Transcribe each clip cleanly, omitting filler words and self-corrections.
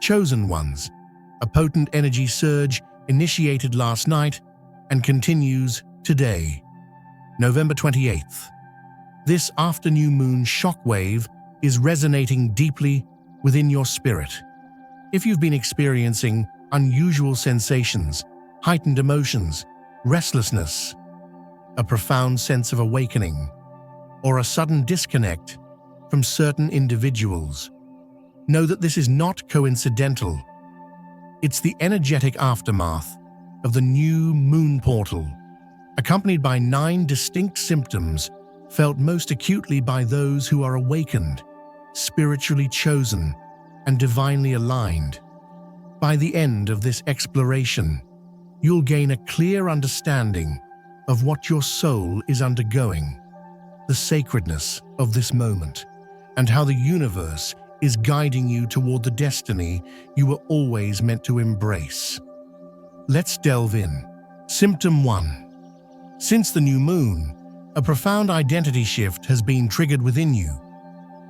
Chosen ones, a potent energy surge initiated last night and continues today, November 28th. This after-new moon shockwave is resonating deeply within your spirit. If you've been experiencing unusual sensations, heightened emotions, restlessness, a profound sense of awakening, or a sudden disconnect from certain individuals, know that this is not coincidental. It's the energetic aftermath of the new moon portal, accompanied by 9 distinct symptoms felt most acutely by those who are awakened, spiritually chosen, and divinely aligned. By the end of this exploration, you'll gain a clear understanding of what your soul is undergoing, the sacredness of this moment, and how the universe is guiding you toward the destiny you were always meant to embrace. Let's delve in. Symptom 1. Since the new moon, a profound identity shift has been triggered within you,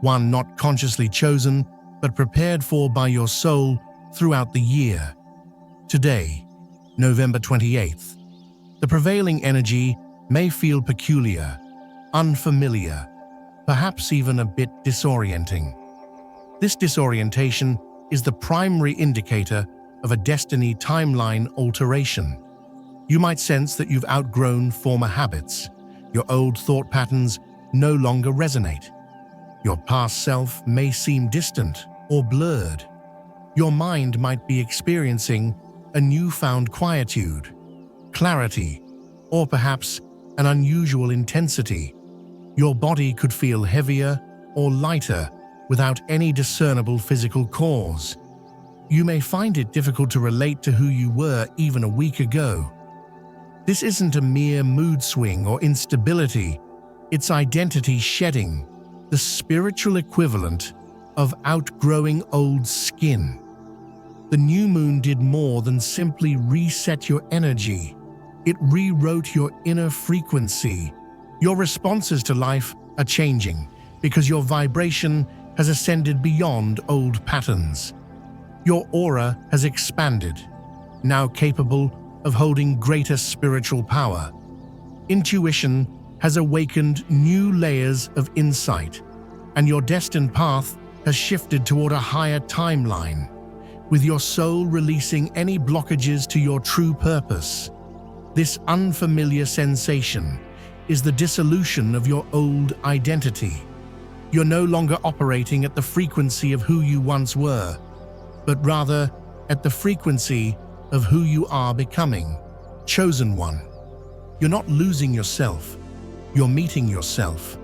one not consciously chosen but prepared for by your soul throughout the year. Today, November 28th, the prevailing energy may feel peculiar, unfamiliar, perhaps even a bit disorienting. This disorientation is the primary indicator of a destiny timeline alteration. You might sense that you've outgrown former habits. Your old thought patterns no longer resonate. Your past self may seem distant or blurred. Your mind might be experiencing a newfound quietude, clarity, or perhaps an unusual intensity. Your body could feel heavier or lighter without any discernible physical cause. You may find it difficult to relate to who you were even a week ago. This isn't a mere mood swing or instability, it's identity shedding, the spiritual equivalent of outgrowing old skin. The new moon did more than simply reset your energy. It rewrote your inner frequency. Your responses to life are changing because your vibration has ascended beyond old patterns. Your aura has expanded, now capable of holding greater spiritual power. Intuition has awakened new layers of insight, and your destined path has shifted toward a higher timeline, with your soul releasing any blockages to your true purpose. This unfamiliar sensation is the dissolution of your old identity. You're no longer operating at the frequency of who you once were, but rather at the frequency of who you are becoming. Chosen one. You're not losing yourself, you're meeting yourself.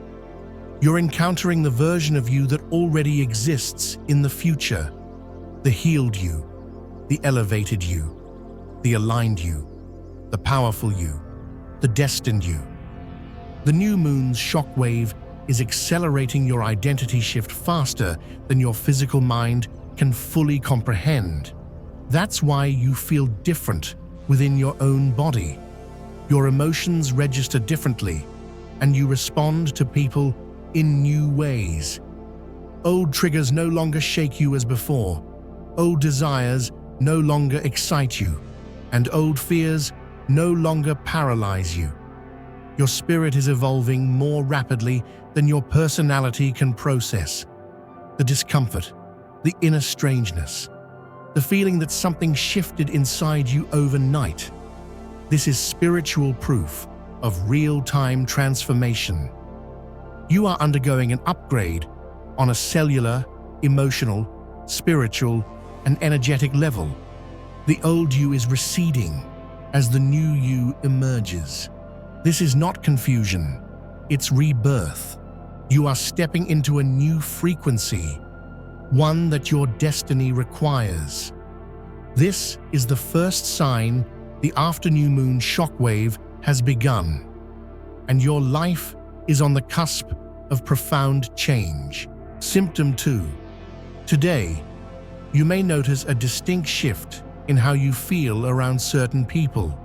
You're encountering the version of you that already exists in the future. The healed you, the elevated you, the aligned you, the powerful you, the destined you. The new moon's shockwave is accelerating your identity shift faster than your physical mind can fully comprehend. That's why you feel different within your own body. Your emotions register differently, and you respond to people in new ways. Old triggers no longer shake you as before. Old desires no longer excite you, and old fears no longer paralyze you. Your spirit is evolving more rapidly than your personality can process. The discomfort, the inner strangeness, the feeling that something shifted inside you overnight. This is spiritual proof of real-time transformation. You are undergoing an upgrade on a cellular, emotional, spiritual, and energetic level. The old you is receding as the new you emerges. This is not confusion, it's rebirth. You are stepping into a new frequency, one that your destiny requires. This is the first sign the after-new moon shockwave has begun, and your life is on the cusp of profound change. Symptom 2. Today, you may notice a distinct shift in how you feel around certain people.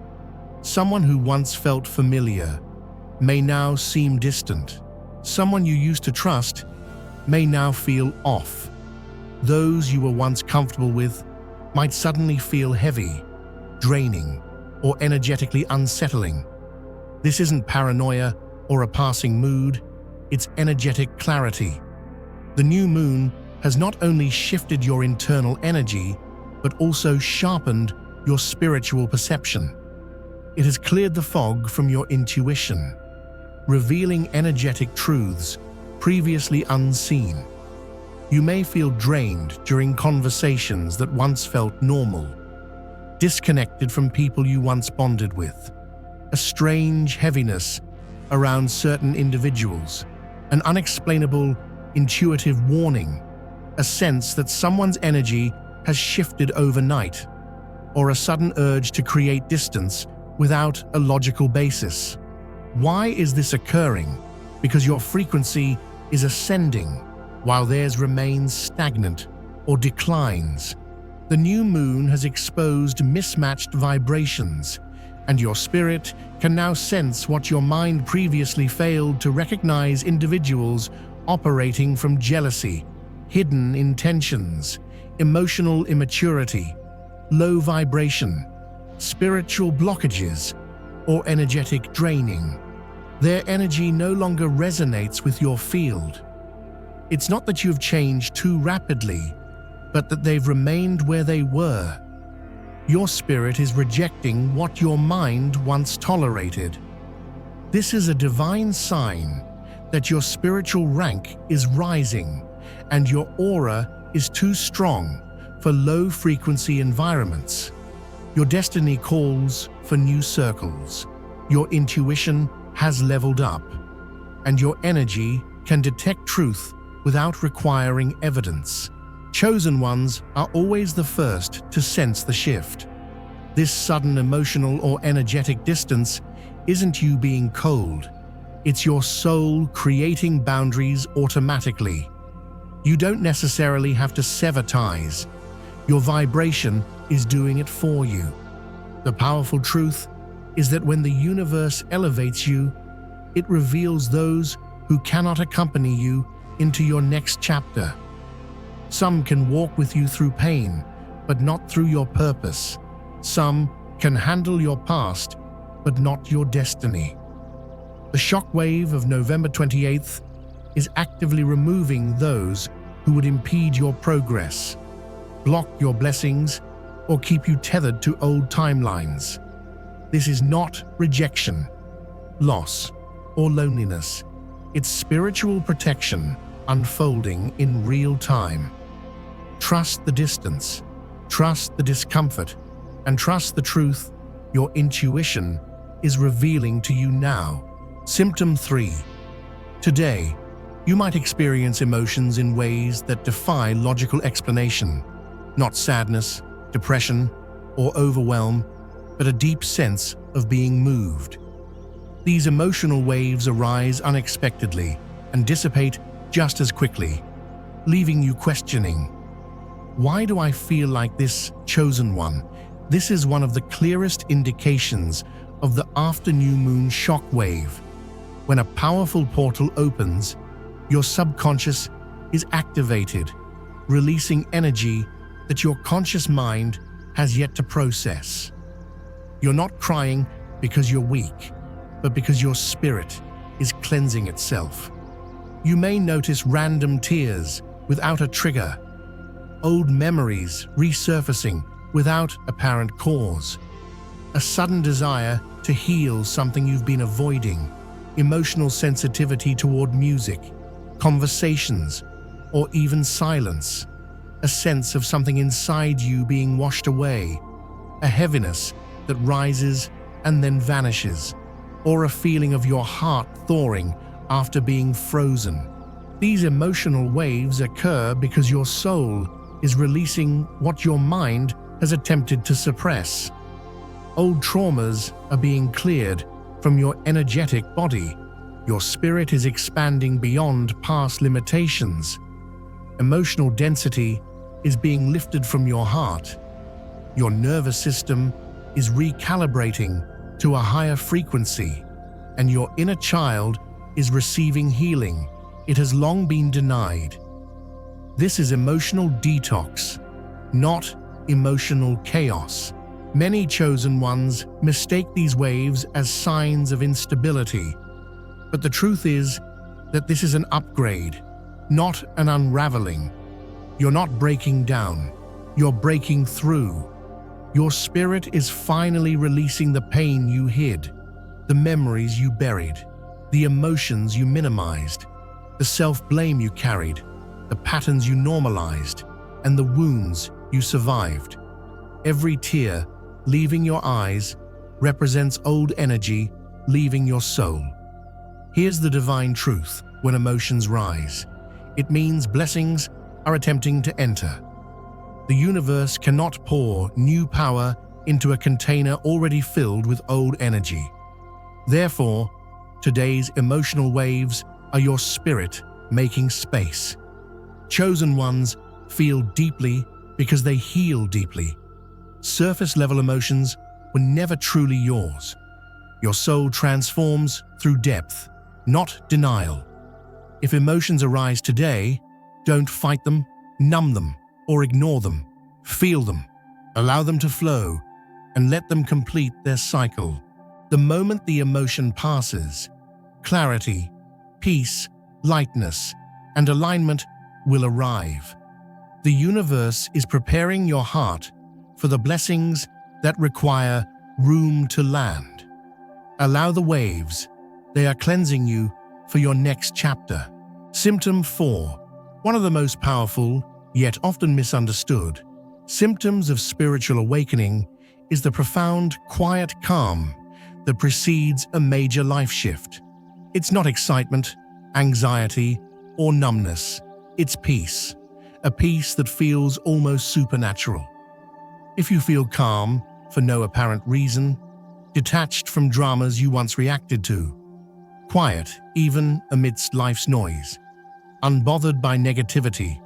Someone who once felt familiar may now seem distant. Someone you used to trust may now feel off. Those you were once comfortable with might suddenly feel heavy, draining, or energetically unsettling. This isn't paranoia or a passing mood, it's energetic clarity. The new moon has not only shifted your internal energy, but also sharpened your spiritual perception. It has cleared the fog from your intuition, revealing energetic truths previously unseen. You may feel drained during conversations that once felt normal, disconnected from people you once bonded with. A strange heaviness around certain individuals, an unexplainable, intuitive warning, a sense that someone's energy has shifted overnight, or a sudden urge to create distance without a logical basis. Why is this occurring? Because your frequency is ascending while theirs remains stagnant or declines. The new moon has exposed mismatched vibrations, and your spirit can now sense what your mind previously failed to recognize: individuals operating from jealousy, hidden intentions, emotional immaturity, low vibration, spiritual blockages, or energetic draining. Their energy no longer resonates with your field. It's not that you've changed too rapidly, but that they've remained where they were. Your spirit is rejecting what your mind once tolerated. This is a divine sign that your spiritual rank is rising and your aura is too strong for low-frequency environments. Your destiny calls for new circles. Your intuition has leveled up, and your energy can detect truth without requiring evidence. Chosen ones are always the first to sense the shift. This sudden emotional or energetic distance isn't you being cold. It's your soul creating boundaries automatically. You don't necessarily have to sever ties. Your vibration is doing it for you. The powerful truth is that when the universe elevates you, it reveals those who cannot accompany you into your next chapter. Some can walk with you through pain, but not through your purpose. Some can handle your past, but not your destiny. The shockwave of November 28th is actively removing those who would impede your progress, block your blessings, or keep you tethered to old timelines. This is not rejection, loss, or loneliness. It's spiritual protection unfolding in real time. Trust the distance, trust the discomfort, and trust the truth your intuition is revealing to you now. Symptom 3. Today, you might experience emotions in ways that defy logical explanation. Not sadness, depression, or overwhelm, but a deep sense of being moved. These emotional waves arise unexpectedly and dissipate just as quickly, leaving you questioning, why do I feel like this, chosen one? This is one of the clearest indications of the after new moon shock wave. When a powerful portal opens, your subconscious is activated, releasing energy that your conscious mind has yet to process. You're not crying because you're weak, but because your spirit is cleansing itself. You may notice random tears without a trigger, old memories resurfacing without apparent cause, a sudden desire to heal something you've been avoiding, emotional sensitivity toward music, conversations, or even silence, a sense of something inside you being washed away, a heaviness that rises and then vanishes, or a feeling of your heart thawing after being frozen. These emotional waves occur because your soul is releasing what your mind has attempted to suppress. Old traumas are being cleared from your energetic body. Your spirit is expanding beyond past limitations. Emotional density is being lifted from your heart. Your nervous system is recalibrating to a higher frequency, and your inner child is receiving healing it has long been denied. This is emotional detox, not emotional chaos. Many chosen ones mistake these waves as signs of instability, but the truth is that this is an upgrade, not an unraveling. You're not breaking down, you're breaking through. Your spirit is finally releasing the pain you hid, the memories you buried, the emotions you minimized, the self-blame you carried, the patterns you normalized, and the wounds you survived. Every tear leaving your eyes represents old energy leaving your soul. Here's the divine truth when emotions rise. It means blessings are attempting to enter. The universe cannot pour new power into a container already filled with old energy. Therefore, today's emotional waves are your spirit making space. Chosen ones feel deeply because they heal deeply. Surface-level emotions were never truly yours. Your soul transforms through depth, not denial. If emotions arise today, don't fight them, numb them, or ignore them. Feel them, allow them to flow, and let them complete their cycle. The moment the emotion passes, clarity, peace, lightness, and alignment will arrive. The universe is preparing your heart for the blessings that require room to land. Allow the waves. They are cleansing you for your next chapter. Symptom 4. One of the most powerful, yet often misunderstood, symptoms of spiritual awakening is the profound, quiet calm that precedes a major life shift. It's not excitement, anxiety, or numbness. It's peace, a peace that feels almost supernatural. If you feel calm for no apparent reason, detached from dramas you once reacted to, quiet even amidst life's noise, unbothered by negativity,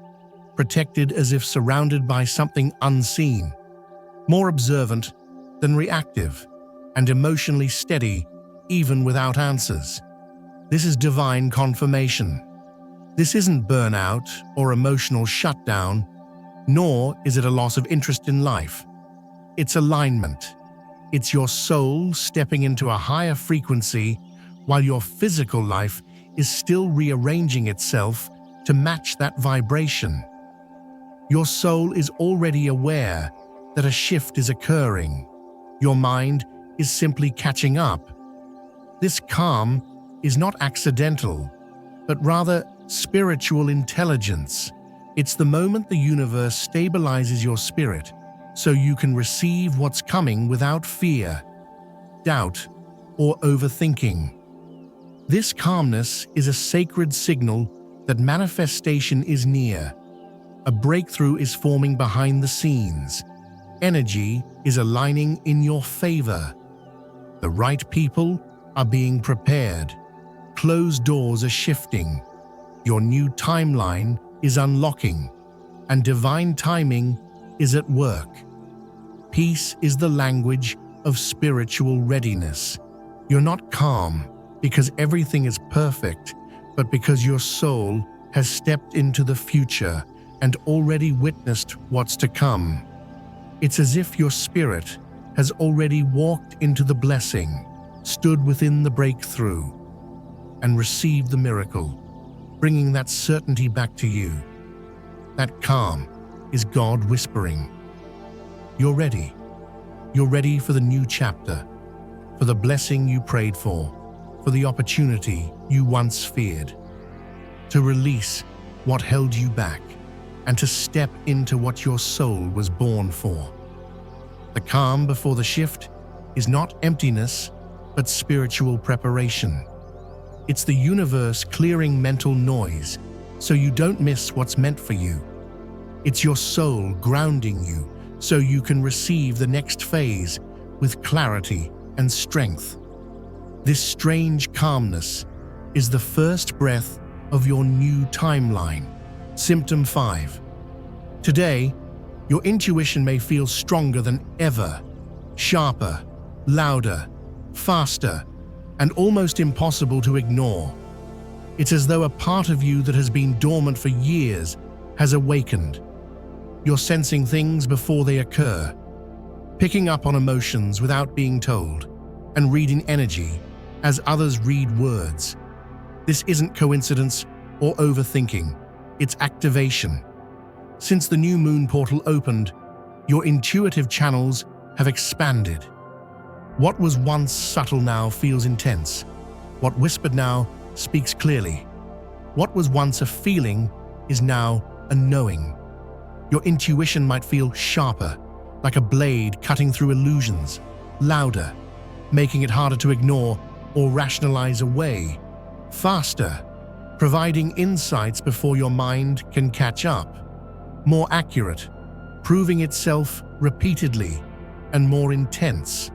protected as if surrounded by something unseen, more observant than reactive, and emotionally steady even without answers. This is divine confirmation. This isn't burnout or emotional shutdown, nor is it a loss of interest in life. It's alignment. It's your soul stepping into a higher frequency while your physical life is still rearranging itself to match that vibration. Your soul is already aware that a shift is occurring. Your mind is simply catching up. This calm is not accidental, but rather spiritual intelligence. It's the moment the universe stabilizes your spirit so you can receive what's coming without fear, doubt, or overthinking. This calmness is a sacred signal that manifestation is near. A breakthrough is forming behind the scenes. Energy is aligning in your favor. The right people are being prepared. Closed doors are shifting. Your new timeline is unlocking, and divine timing is at work. Peace is the language of spiritual readiness. You're not calm because everything is perfect, but because your soul has stepped into the future and already witnessed what's to come. It's as if your spirit has already walked into the blessing, stood within the breakthrough, and received the miracle, bringing that certainty back to you. That calm is God whispering, "You're ready. You're ready for the new chapter, for the blessing you prayed for the opportunity you once feared, to release what held you back, and to step into what your soul was born for." The calm before the shift is not emptiness, but spiritual preparation. It's the universe clearing mental noise so you don't miss what's meant for you. It's your soul grounding you so you can receive the next phase with clarity and strength. This strange calmness is the first breath of your new timeline. Symptom 5. Today, your intuition may feel stronger than ever, sharper, louder, faster, and almost impossible to ignore. It's as though a part of you that has been dormant for years has awakened. You're sensing things before they occur, picking up on emotions without being told, and reading energy as others read words. This isn't coincidence or overthinking, it's activation. Since the new moon portal opened, your intuitive channels have expanded. What was once subtle now feels intense. What whispered now speaks clearly. What was once a feeling is now a knowing. Your intuition might feel sharper, like a blade cutting through illusions, louder, making it harder to ignore or rationalize away, faster, providing insights before your mind can catch up, more accurate, proving itself repeatedly, and more intense,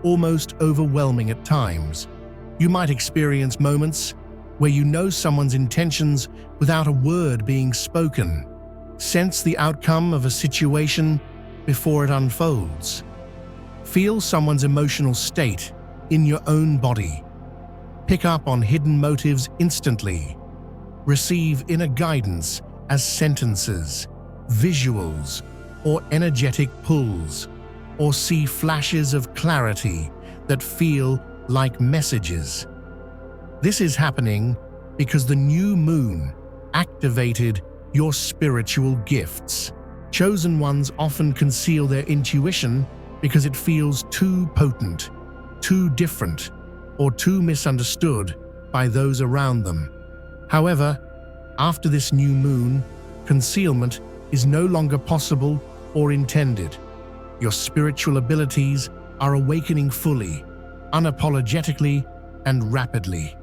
almost overwhelming at times. You might experience moments where you know someone's intentions without a word being spoken, sense the outcome of a situation before it unfolds, feel someone's emotional state in your own body, pick up on hidden motives instantly, receive inner guidance as sentences, visuals, or energetic pulls, or see flashes of clarity that feel like messages. This is happening because the new moon activated your spiritual gifts. Chosen ones often conceal their intuition because it feels too potent, too different, or too misunderstood by those around them. However, after this new moon, concealment is no longer possible or intended. Your spiritual abilities are awakening fully, unapologetically, and rapidly.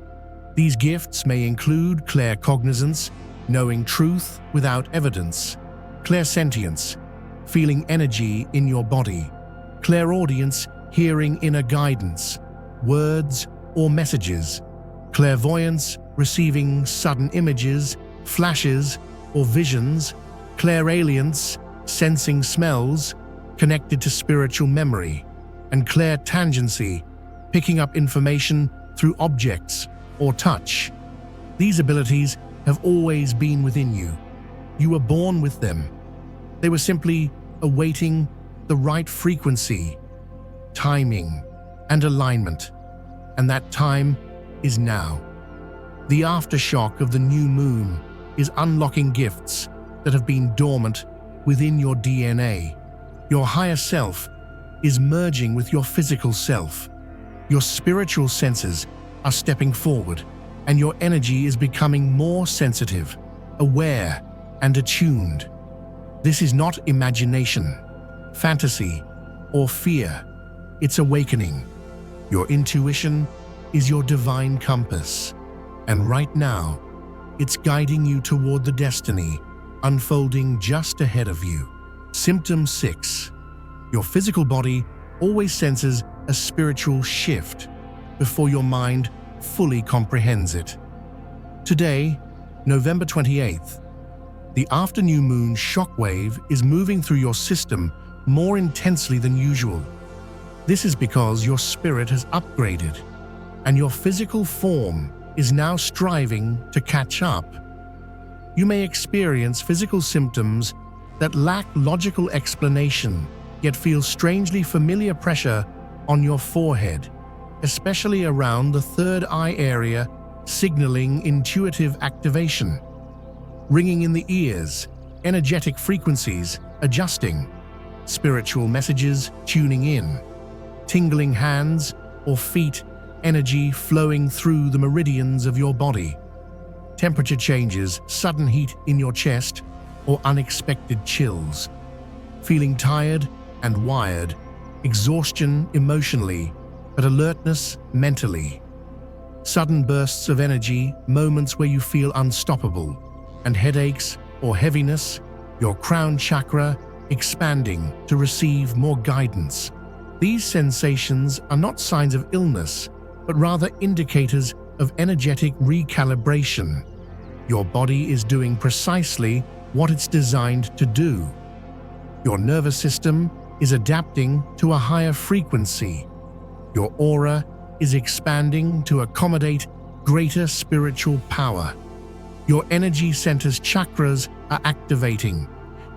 These gifts may include claircognizance, knowing truth without evidence, clairsentience, feeling energy in your body, clairaudience, hearing inner guidance, words or messages, clairvoyance, receiving sudden images, flashes or visions, clairalience, sensing smells, connected to spiritual memory, and clairtangency, picking up information through objects or touch. These abilities have always been within you. You were born with them. They were simply awaiting the right frequency, timing, and alignment, and that time is now. The aftershock of the new moon is unlocking gifts that have been dormant within your DNA. Your higher self is merging with your physical self. Your spiritual senses are stepping forward, and your energy is becoming more sensitive, aware, and attuned. This is not imagination, fantasy, or fear. It's awakening. Your intuition is your divine compass, and right now, it's guiding you toward the destiny unfolding just ahead of you. Symptom 6. Your physical body always senses a spiritual shift before your mind fully comprehends it. Today, November 28th, the after-new moon shockwave is moving through your system more intensely than usual. This is because your spirit has upgraded, and your physical form is now striving to catch up. You may experience physical symptoms that lack logical explanation, yet feel strangely familiar pressure on your forehead, especially around the third eye area, signaling intuitive activation. Ringing in the ears, energetic frequencies adjusting, spiritual messages tuning in, tingling hands or feet, energy flowing through the meridians of your body. Temperature changes, sudden heat in your chest, or unexpected chills. Feeling tired and wired, exhaustion emotionally, but alertness mentally. Sudden bursts of energy, moments where you feel unstoppable, and headaches or heaviness, your crown chakra expanding to receive more guidance. These sensations are not signs of illness, but rather indicators of energetic recalibration. Your body is doing precisely what it's designed to do. Your nervous system is adapting to a higher frequency. Your aura is expanding to accommodate greater spiritual power. Your energy center's chakras are activating.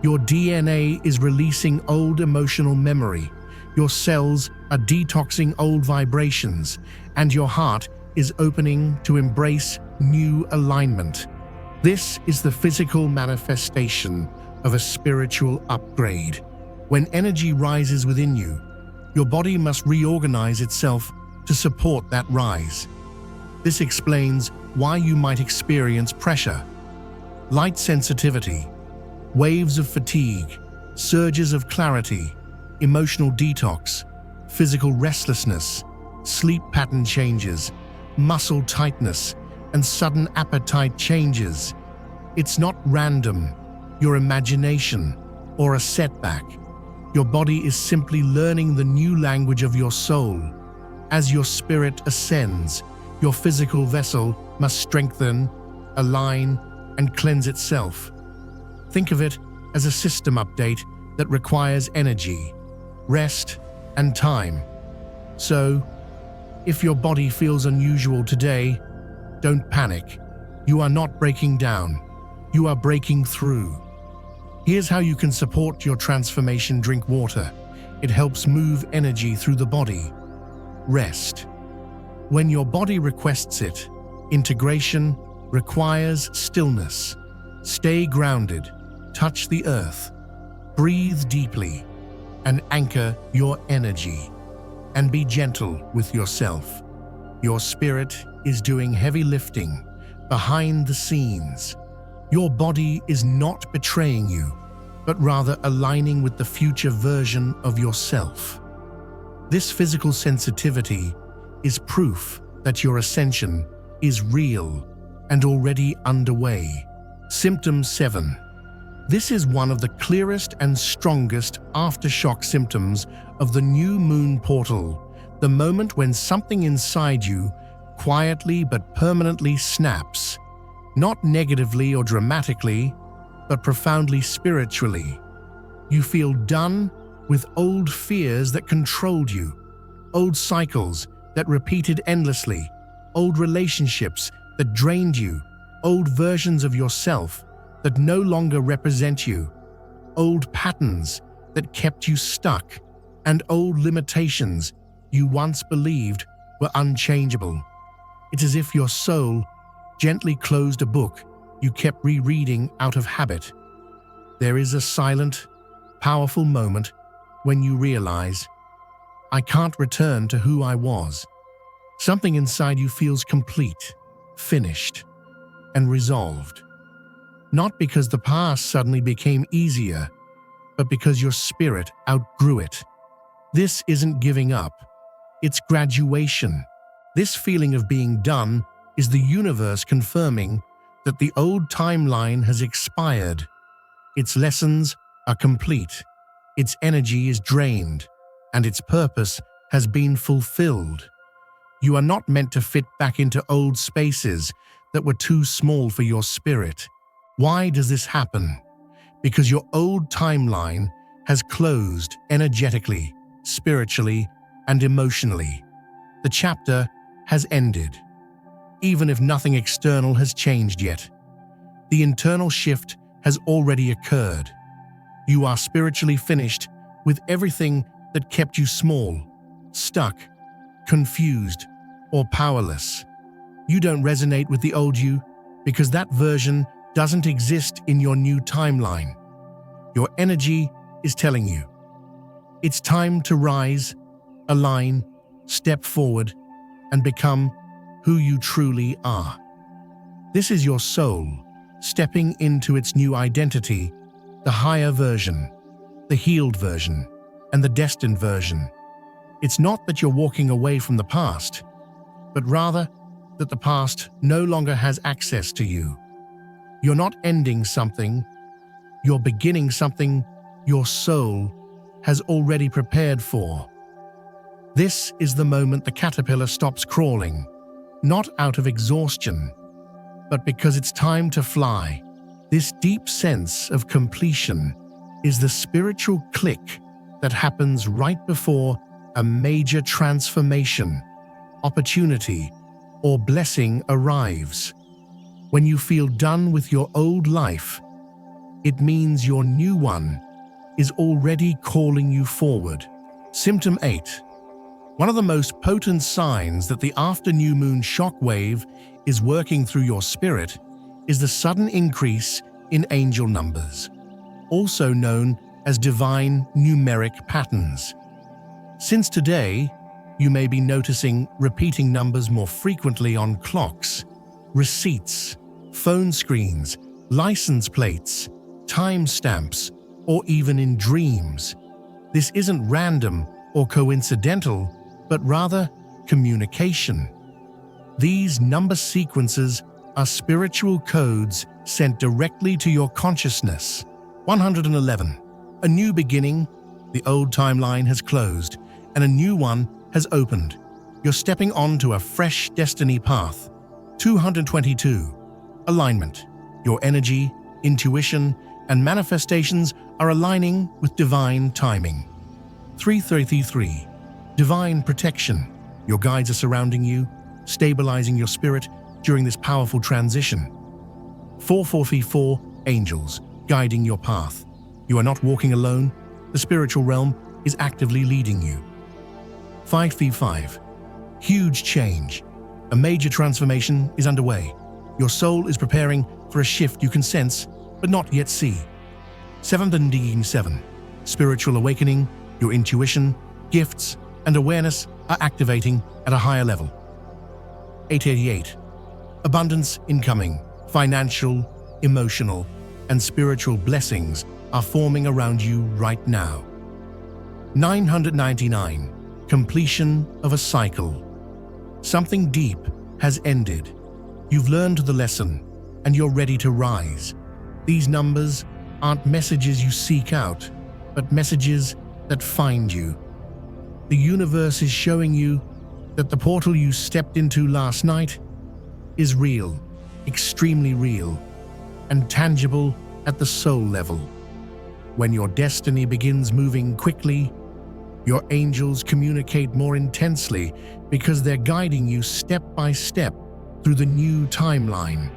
Your DNA is releasing old emotional memory. Your cells are detoxing old vibrations, and your heart is opening to embrace new alignment. This is the physical manifestation of a spiritual upgrade. When energy rises within you, your body must reorganize itself to support that rise. This explains why you might experience pressure, light sensitivity, waves of fatigue, surges of clarity, emotional detox, physical restlessness, sleep pattern changes, muscle tightness, and sudden appetite changes. It's not random, your imagination, or a setback. Your body is simply learning the new language of your soul. As your spirit ascends, your physical vessel must strengthen, align, and cleanse itself. Think of it as a system update that requires energy, rest, and time. So, if your body feels unusual today, don't panic. You are not breaking down. You are breaking through. Here's how you can support your transformation. Drink water. It helps move energy through the body. Rest. When your body requests it, integration requires stillness. Stay grounded. Touch the earth. Breathe deeply and anchor your energy. And be gentle with yourself. Your spirit is doing heavy lifting behind the scenes. Your body is not betraying you, but rather aligning with the future version of yourself. This physical sensitivity is proof that your ascension is real and already underway. Symptom 7. This is one of the clearest and strongest aftershock symptoms of the new moon portal, the moment when something inside you quietly but permanently snaps, not negatively or dramatically, but profoundly spiritually. You feel done with old fears that controlled you, old cycles that repeated endlessly, old relationships that drained you, old versions of yourself that no longer represent you, old patterns that kept you stuck, and old limitations you once believed were unchangeable. It's as if your soul gently closed a book you kept rereading out of habit. There is a silent, powerful moment when you realize, I can't return to who I was. Something inside you feels complete, finished, and resolved. Not because the past suddenly became easier, but because your spirit outgrew it. This isn't giving up, it's graduation. This feeling of being done is the universe confirming that the old timeline has expired. Its lessons are complete, its energy is drained, and its purpose has been fulfilled. You are not meant to fit back into old spaces that were too small for your spirit. Why does this happen? Because your old timeline has closed energetically, spiritually, and emotionally. The chapter has ended, even if nothing external has changed yet. The internal shift has already occurred. You are spiritually finished with everything that kept you small, stuck, confused, or powerless. You don't resonate with the old you because that version doesn't exist in your new timeline. Your energy is telling you, it's time to rise, align, step forward, and become who you truly are. This is your soul stepping into its new identity, the higher version, the healed version, and the destined version. It's not that you're walking away from the past, but rather that the past no longer has access to you. You're not ending something, you're beginning something your soul has already prepared for. This is the moment the caterpillar stops crawling, not out of exhaustion, but because it's time to fly. This deep sense of completion is the spiritual click that happens right before a major transformation, opportunity, or blessing arrives. When you feel done with your old life, It means your new one is already calling you forward. Symptom 8. One of the most potent signs that the after new moon shockwave is working through your spirit is the sudden increase in angel numbers, also known as divine numeric patterns. Since today, you may be noticing repeating numbers more frequently on clocks, receipts, phone screens, license plates, timestamps, or even in dreams. This isn't random or coincidental, but rather communication. These number sequences are spiritual codes sent directly to your consciousness. 111. A new beginning. The old timeline has closed, and a new one has opened. You're stepping onto a fresh destiny path. 222. Alignment. Your energy, intuition, and manifestations are aligning with divine timing. 333. Divine protection. Your guides are surrounding you, stabilizing your spirit during this powerful transition. 444. Angels, guiding your path. You are not walking alone. The spiritual realm is actively leading you. 535. Huge change. A major transformation is underway. Your soul is preparing for a shift you can sense, but not yet see. 707. Spiritual awakening. Your intuition, gifts, and awareness are activating at a higher level. 888. Abundance incoming. Financial, emotional, and spiritual blessings are forming around you right now. 999. Completion of a cycle. Something deep has ended. You've learned the lesson, and you're ready to rise. These numbers aren't messages you seek out, but messages that find you. The universe is showing you that the portal you stepped into last night is real, extremely real, and tangible at the soul level. When your destiny begins moving quickly, your angels communicate more intensely because they're guiding you step by step through the new timeline.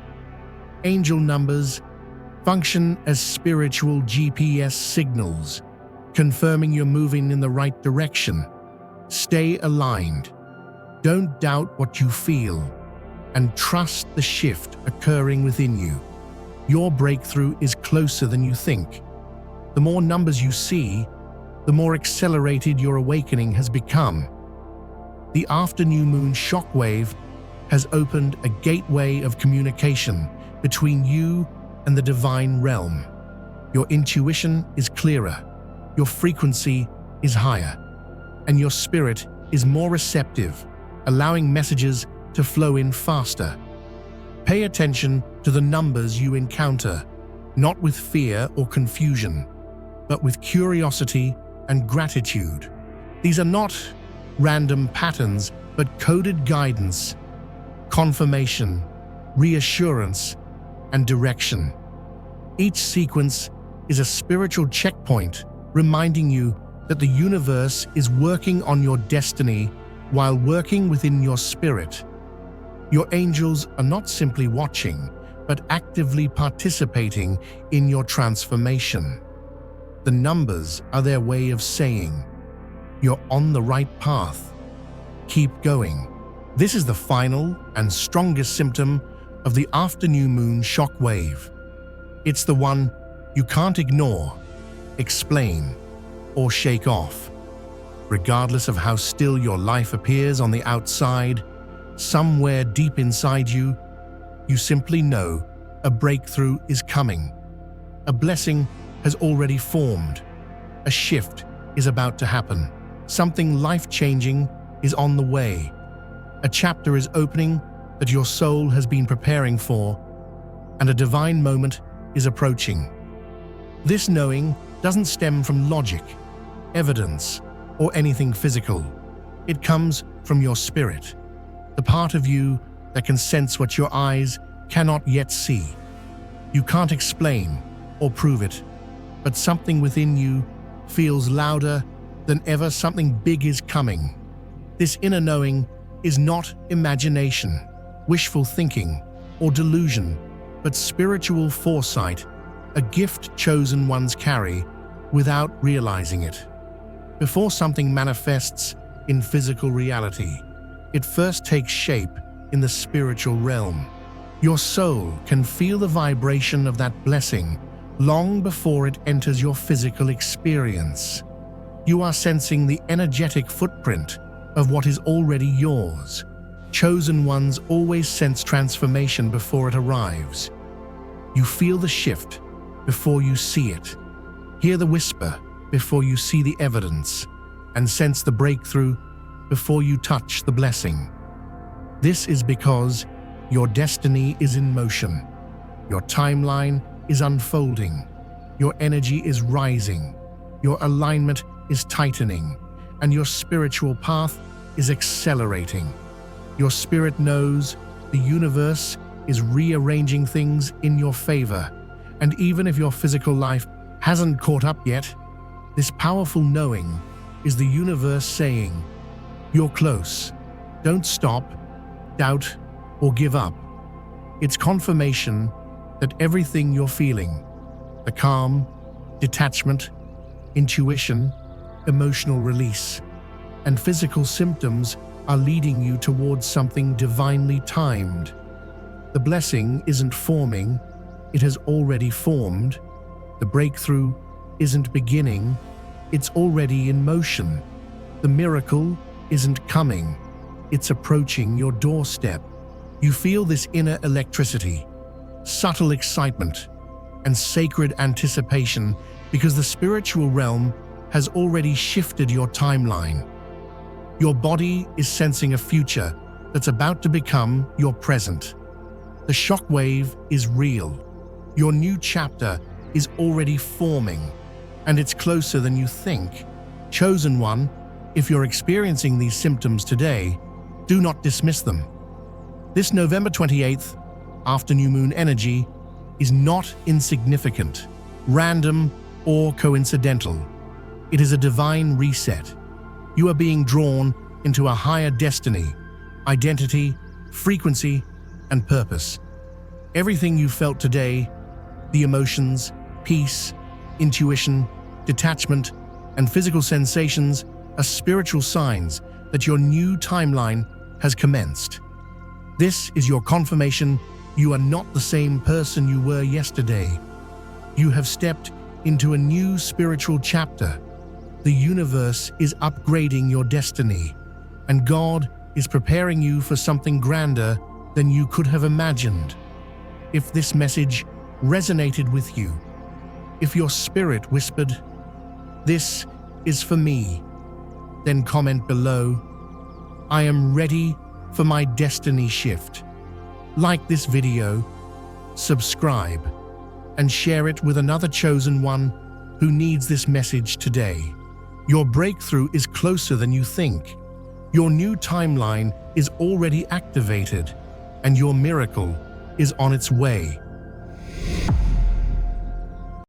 Angel numbers function as spiritual GPS signals, confirming you're moving in the right direction. Stay aligned. Don't doubt what you feel, and trust the shift occurring within you. Your breakthrough is closer than you think. The more numbers you see, the more accelerated your awakening has become. The after new moon shockwave has opened a gateway of communication between you and the divine realm. Your intuition is clearer, your frequency is higher, and your spirit is more receptive, allowing messages to flow in faster. Pay attention to the numbers you encounter, not with fear or confusion, but with curiosity and gratitude. These are not random patterns, but coded guidance, confirmation, reassurance, and direction. Each sequence is a spiritual checkpoint, reminding you that the universe is working on your destiny while working within your spirit. Your angels are not simply watching, but actively participating in your transformation. The numbers are their way of saying, you're on the right path. Keep going. This is the final and strongest symptom of the after new moon shockwave. It's the one you can't ignore, explain, or shake off. Regardless of how still your life appears on the outside, somewhere deep inside you, you simply know a breakthrough is coming. A blessing has already formed. A shift is about to happen. Something life-changing is on the way. A chapter is opening that your soul has been preparing for, and a divine moment is approaching. This knowing doesn't stem from logic, evidence, or anything physical. It comes from your spirit, the part of you that can sense what your eyes cannot yet see. You can't explain or prove it, but something within you feels louder than ever something big is coming. This inner knowing is not imagination, wishful thinking, or delusion, but spiritual foresight a gift chosen ones carry without realizing it. Before something manifests in physical reality, it first takes shape in the spiritual realm. Your soul can feel the vibration of that blessing long before it enters your physical experience. You are sensing the energetic footprint of what is already yours. Chosen ones always sense transformation before it arrives. You feel the shift before you see it, hear the whisper before you see the evidence, and sense the breakthrough before you touch the blessing. This is because your destiny is in motion. Your timeline is unfolding. Your energy is rising. Your alignment is tightening, and your spiritual path is accelerating. Your spirit knows the universe is rearranging things in your favor, and even if your physical life hasn't caught up yet, this powerful knowing is the universe saying, "You're close. Don't stop, doubt, or give up." It's confirmation that everything you're feeling, the calm, detachment, intuition, emotional release, and physical symptoms are leading you towards something divinely timed. The blessing isn't forming, it has already formed. The breakthrough isn't beginning, it's already in motion. The miracle isn't coming, it's approaching your doorstep. You feel this inner electricity, subtle excitement, and sacred anticipation because the spiritual realm has already shifted your timeline. Your body is sensing a future that's about to become your present. The shockwave is real. Your new chapter is already forming, and it's closer than you think. Chosen one, if you're experiencing these symptoms today, do not dismiss them. This November 28th, after new moon energy, is not insignificant, random, or coincidental. It is a divine reset. You are being drawn into a higher destiny, identity, frequency, and purpose. Everything you felt today, the emotions, peace, intuition, detachment, and physical sensations are spiritual signs that your new timeline has commenced. This is your confirmation you are not the same person you were yesterday. You have stepped into a new spiritual chapter. The universe is upgrading your destiny, and God is preparing you for something grander than you could have imagined. If this message resonated with you, if your spirit whispered, "This is for me," then comment below, "I am ready for my destiny shift." Like this video, subscribe, and share it with another chosen one who needs this message today. Your breakthrough is closer than you think. Your new timeline is already activated, and your miracle is on its way.